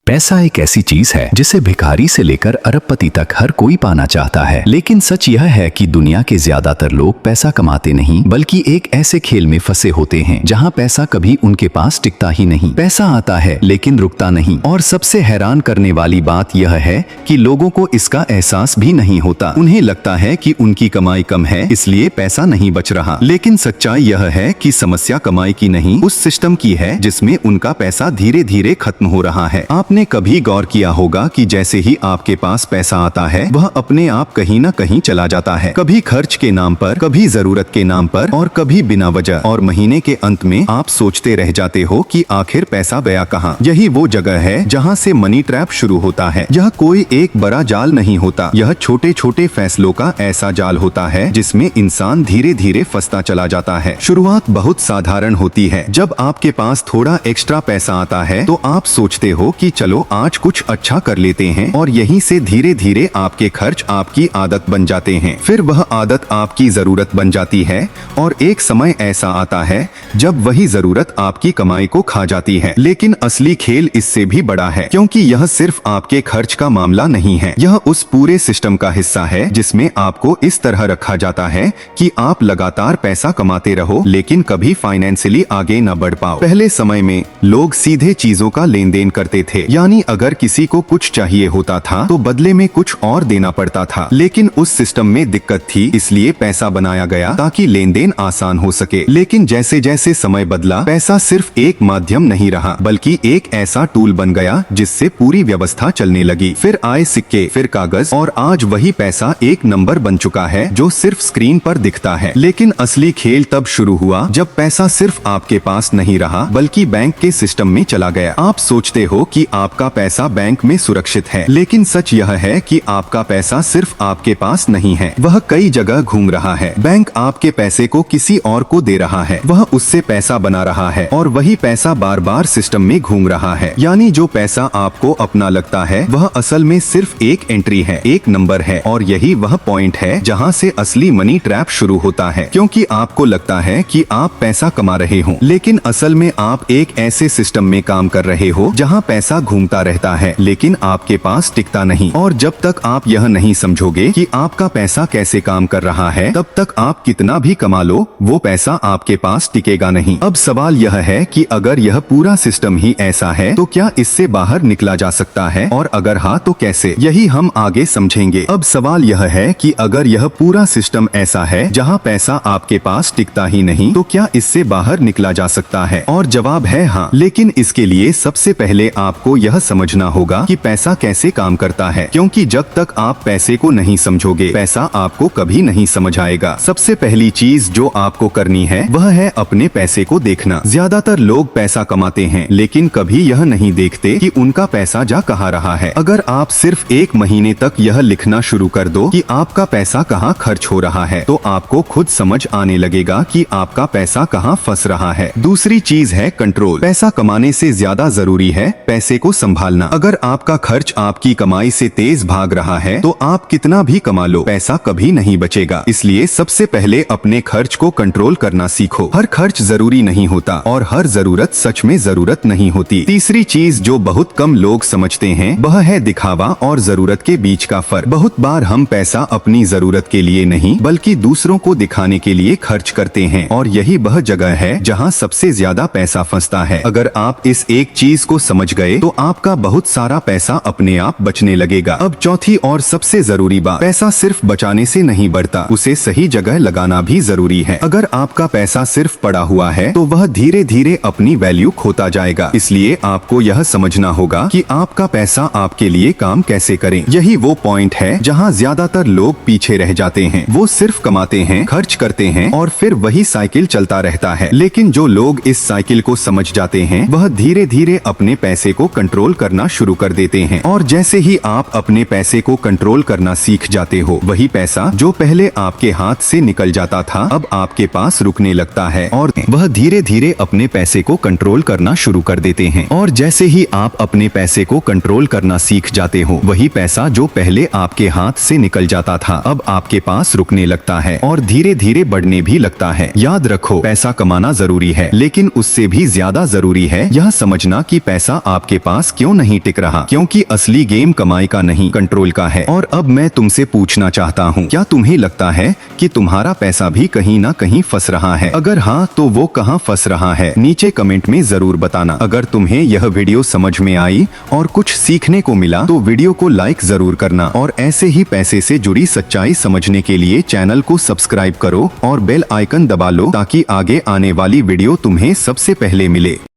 पैसा एक ऐसी चीज है जिसे भिखारी से लेकर अरबपति तक हर कोई पाना चाहता है। लेकिन सच यह है कि दुनिया के ज्यादातर लोग पैसा कमाते नहीं बल्कि एक ऐसे खेल में फंसे होते हैं जहां पैसा कभी उनके पास टिकता ही नहीं। पैसा आता है लेकिन रुकता नहीं। और सबसे हैरान करने वाली बात यह है कि लोगों को इसका एहसास भी नहीं होता। उन्हें लगता है कि उनकी कमाई कम है इसलिए पैसा नहीं बच रहा। लेकिन सच्चाई यह है कि समस्या कमाई की नहीं, उस सिस्टम की है जिसमें उनका पैसा धीरे धीरे खत्म हो रहा है। आपने कभी गौर किया होगा कि जैसे ही आपके पास पैसा आता है वह अपने आप कहीं न कहीं चला जाता है। कभी खर्च के नाम पर, कभी जरूरत के नाम पर और कभी बिना वजह। और महीने के अंत में आप सोचते रह जाते हो कि आखिर पैसा गया कहाँ। यही वो जगह है जहाँ से मनी ट्रैप शुरू होता है। यह कोई एक बड़ा जाल नहीं होता, यह छोटे छोटे फैसलों का ऐसा जाल होता है जिसमें इंसान धीरे धीरे फंसता चला जाता है। शुरुआत बहुत साधारण होती है। जब आपके पास थोड़ा एक्स्ट्रा पैसा आता है तो आप सोचते हो कि चलो आज कुछ अच्छा कर लेते हैं, और यहीं से धीरे धीरे आपके खर्च आपकी आदत बन जाते हैं। फिर वह आदत आपकी जरूरत बन जाती है और एक समय ऐसा आता है जब वही जरूरत आपकी कमाई को खा जाती है। लेकिन असली खेल इससे भी बड़ा है, क्योंकि यह सिर्फ आपके खर्च का मामला नहीं है। यह उस पूरे सिस्टम का हिस्सा है जिसमें आपको इस तरह रखा जाता है कि आप लगातार पैसा कमाते रहो लेकिन कभी फाइनेंशियली आगे न बढ़ पाओ। पहले समय में लोग सीधे चीजों का लेन देन करते थे, यानी अगर किसी को कुछ चाहिए होता था तो बदले में कुछ और देना पड़ता था। लेकिन उस सिस्टम में दिक्कत थी, इसलिए पैसा बनाया गया ताकि लेन देन आसान हो सके। लेकिन जैसे जैसे समय बदला, पैसा सिर्फ एक माध्यम नहीं रहा बल्कि एक ऐसा टूल बन गया जिससे पूरी व्यवस्था चलने लगी। फिर आए सिक्के, फिर कागज, और आज वही पैसा एक नंबर बन चुका है जो सिर्फ स्क्रीन पर दिखता है। लेकिन असली खेल तब शुरू हुआ जब पैसा सिर्फ आपके पास नहीं रहा बल्कि बैंक के सिस्टम में चला गया। आप सोचते हो कि आपका पैसा बैंक में सुरक्षित है, लेकिन सच यह है कि आपका पैसा सिर्फ आपके पास नहीं है, वह कई जगह घूम रहा है। बैंक आपके पैसे को किसी और को दे रहा है, वह उससे पैसा बना रहा है और वही पैसा बार बार सिस्टम में घूम रहा है। यानी जो पैसा आपको अपना लगता है वह असल में सिर्फ एक एंट्री है, एक नंबर है। और यही वह पॉइंट है जहाँ से असली मनी ट्रैप शुरू होता है, क्योंकि आपको लगता है कि आप पैसा कमा रहे हो, लेकिन असल में आप एक ऐसे सिस्टम में काम कर रहे हो जहाँ पैसा घूमता रहता है लेकिन आपके पास टिकता नहीं। और जब तक आप यह नहीं समझोगे कि आपका पैसा कैसे काम कर रहा है, तब तक आप कितना भी कमा लो वो पैसा आपके पास टिकेगा नहीं। अब सवाल यह है कि अगर यह पूरा सिस्टम ही ऐसा है तो क्या इससे बाहर निकला जा सकता है, और अगर हाँ तो कैसे, यही हम आगे समझेंगे। अब सवाल यह है कि अगर यह पूरा सिस्टम ऐसा है जहाँ पैसा आपके पास टिकता ही नहीं, तो क्या इससे बाहर निकला जा सकता है? और जवाब है हाँ। लेकिन इसके लिए सबसे पहले आपको यह समझना होगा कि पैसा कैसे काम करता है, क्योंकि जब तक आप पैसे को नहीं समझोगे पैसा आपको कभी नहीं समझ आएगा। सबसे पहली चीज जो आपको करनी है वह है अपने पैसे को देखना। ज्यादातर लोग पैसा कमाते हैं लेकिन कभी यह नहीं देखते कि उनका पैसा जा कहाँ रहा है। अगर आप सिर्फ एक महीने तक यह लिखना शुरू कर दो कि आपका पैसा कहाँ खर्च हो रहा है, तो आपको खुद समझ आने लगेगा कि आपका पैसा कहाँ फंस रहा है। दूसरी चीज है कंट्रोल। पैसा कमाने से ज्यादा जरूरी है पैसे को संभालना। अगर आपका खर्च आपकी कमाई से तेज भाग रहा है तो आप कितना भी कमा लो पैसा कभी नहीं बचेगा। इसलिए सबसे पहले अपने खर्च को कंट्रोल करना सीखो। हर खर्च जरूरी नहीं होता और हर जरूरत सच में जरूरत नहीं होती। तीसरी चीज जो बहुत कम लोग समझते हैं वह है दिखावा और जरूरत के बीच का फर्क। बहुत बार हम पैसा अपनी जरूरत के लिए नहीं बल्कि दूसरों को दिखाने के लिए खर्च करते हैं, और यही वह जगह है जहाँ सबसे ज्यादा पैसा फंसता है। अगर आप इस एक चीज को समझ गए तो आपका बहुत सारा पैसा अपने आप बचने लगेगा। अब चौथी और सबसे जरूरी बात, पैसा सिर्फ बचाने से नहीं बढ़ता, उसे सही जगह लगाना भी जरूरी है। अगर आपका पैसा सिर्फ पड़ा हुआ है तो वह धीरे धीरे अपनी वैल्यू खोता जाएगा। इसलिए आपको यह समझना होगा कि आपका पैसा आपके लिए काम कैसे करे। यही वो पॉइंट है जहाँ ज्यादातर लोग पीछे रह जाते हैं। वो सिर्फ कमाते हैं, खर्च करते हैं और फिर वही साइकिल चलता रहता है। लेकिन जो लोग इस साइकिल को समझ जाते हैं वह धीरे धीरे अपने पैसे को कंट्रोल करना शुरू कर देते हैं। और जैसे ही आप अपने पैसे को कंट्रोल करना सीख जाते हो, वही पैसा जो पहले आपके हाथ से निकल जाता था अब आपके पास रुकने लगता है, और वह धीरे धीरे अपने पैसे को कंट्रोल करना शुरू कर देते हैं। और जैसे ही आप अपने पैसे को कंट्रोल करना सीख जाते हो, वही पैसा जो पहले आपके हाथ से निकल जाता था अब आपके पास रुकने लगता है और धीरे धीरे बढ़ने भी लगता है। याद रखो, पैसा कमाना जरूरी है, लेकिन उससे भी ज्यादा जरूरी है यह समझना कि पैसा आपके पास पास क्यों नहीं टिक रहा? क्योंकि असली गेम कमाई का नहीं, कंट्रोल का है। और अब मैं तुमसे पूछना चाहता हूँ, क्या तुम्हें लगता है कि तुम्हारा पैसा भी कहीं ना कहीं फंस रहा है? अगर हाँ, तो वो कहाँ फंस रहा है, नीचे कमेंट में जरूर बताना। अगर तुम्हें यह वीडियो समझ में आई और कुछ सीखने को मिला तो वीडियो को लाइक जरूर करना, और ऐसे ही पैसे से जुड़ी सच्चाई समझने के लिए चैनल को सब्सक्राइब करो और बेल आइकन दबा लो ताकि आगे आने वाली वीडियो तुम्हें सबसे पहले मिले।